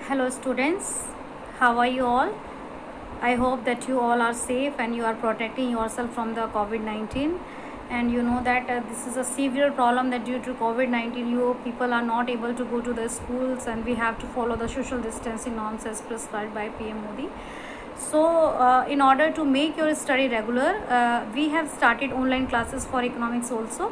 Hello students, how are you all? I hope that you all are safe and you are protecting yourself from the COVID-19. And you know that this is a severe problem that due to COVID-19 you people are not able to go to the schools and we have to follow the social distancing norms as prescribed by PM Modi. So in order to make your study regular, we have started online classes for economics also.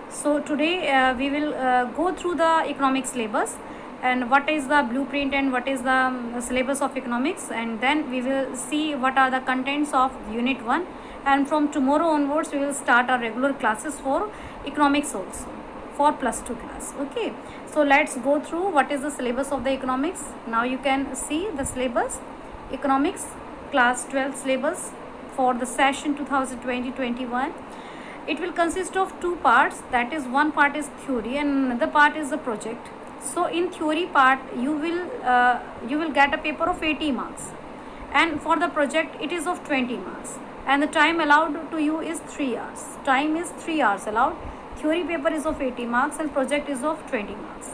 So today we will go through the economics syllabus and what is the blueprint and what is the syllabus of economics, and then we will see what are the contents of unit 1, and from tomorrow onwards we will start our regular classes for economics also for plus 2 class. Okay, so let's go through what is the syllabus of the economics. Now you can see the syllabus. Economics class 12 syllabus for the session 2020-21. It will consist of two parts, that is one part is theory and another part is the project. So in theory part you will get a paper of 80 marks, and for the project it is of 20 marks, and the time allowed to you is 3 hours. Time is 3 hours allowed. Theory paper is of 80 marks and project is of 20 marks.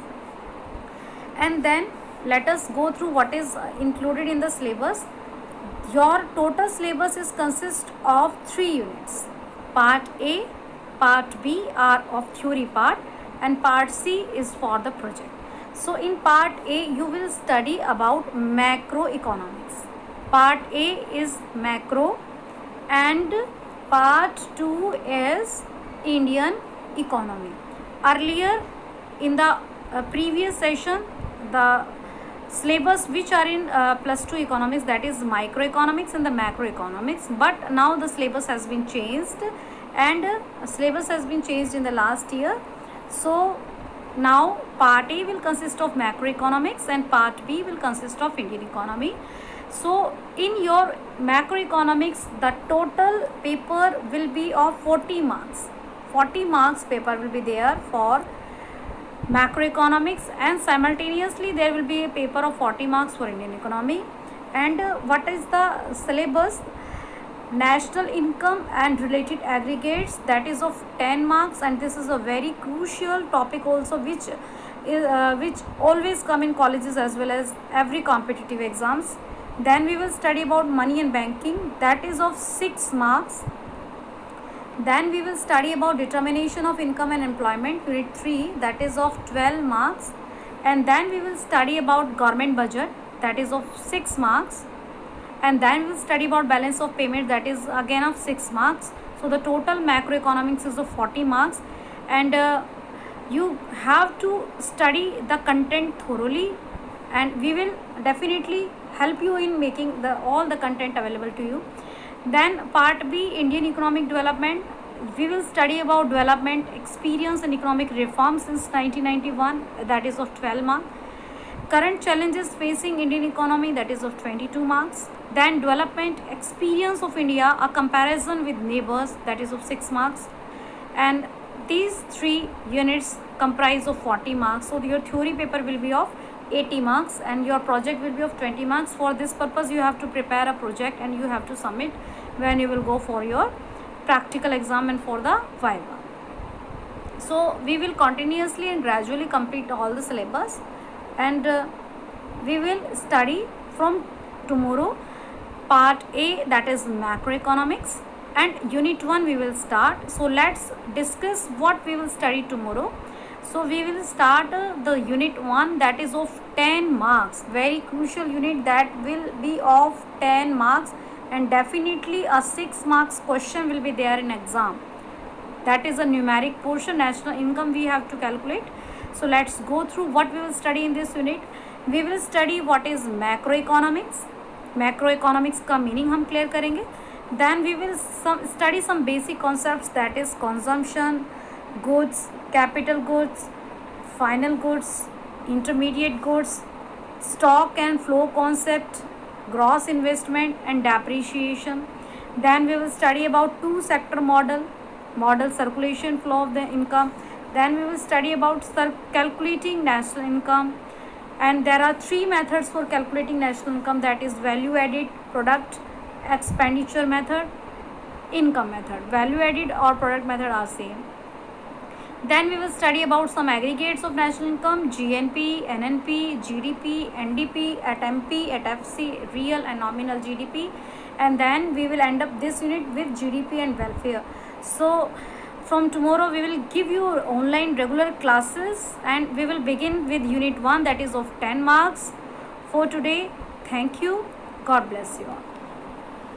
And then let us go through what is included in the syllabus. Your total syllabus is consist of 3 units. Part A, part B are of theory part, and part C is for the project. So in part A you will study about macroeconomics. Part A is macro and part 2 is Indian economy. Earlier in the previous session, the syllabus which are in plus 2 economics, that is microeconomics and the macroeconomics, but now the syllabus has been changed and syllabus has been changed in the last year. So now part A will consist of macroeconomics and part B will consist of Indian economy. So in your macroeconomics the total paper will be of 40 marks. 40 marks paper will be there for macroeconomics, and simultaneously there will be a paper of 40 marks for Indian economy. And what is the syllabus? National income and related aggregates, that is of 10 marks, and this is a very crucial topic also which always come in colleges as well as every competitive exams. Then we will study about money and banking, that is of 6 marks. Then we will study about determination of income and employment, unit 3, that is of 12 marks. And then we will study about government budget, that is of 6 marks. And then we will study about balance of payment, that is again of 6 marks. So the total macroeconomics is of 40 marks, and you have to study the content thoroughly, and we will definitely help you in making all the content available to you. Then part B, Indian economic development, we will study about development experience and economic reforms since 1991, that is of 12 marks. Current challenges facing Indian economy, that is of 22 marks. Then development experience of India, a comparison with neighbors, that is of 6 marks. And these 3 units comprise of 40 marks. So your theory paper will be of 80 marks and your project will be of 20 marks. For this purpose you have to prepare a project and you have to submit when you will go for your practical exam and for the viva. So we will continuously and gradually complete all the syllabus, and we will study from tomorrow part A, that is macroeconomics, and unit 1 we will start. So let's discuss what we will study tomorrow. So we will start the unit 1, that is of 10 marks, very crucial unit that will be of 10 marks, and definitely a 6 marks question will be there in exam. That is a numeric portion, national income we have to calculate. So let's go through what we will study in this unit. We will study what is macroeconomics. Macroeconomics का meaning हम clear करेंगे. Then we will study some basic concepts, that is consumption, goods, capital goods, final goods, intermediate goods, stock and flow concept, gross investment and depreciation. Then we will study about two sector model circulation flow of the income. Then we will study about calculating national income, and there are 3 methods for calculating national income, that is value added, product expenditure method, income method. Value added or product method are same. Then we will study about some aggregates of national income: GNP, NNP, GDP, NDP, at MP, at FC, real and nominal GDP. And then we will end up this unit with GDP and welfare. So from tomorrow we will give you online regular classes, and we will begin with unit 1, that is of 10 marks for today. Thank you. God bless you all.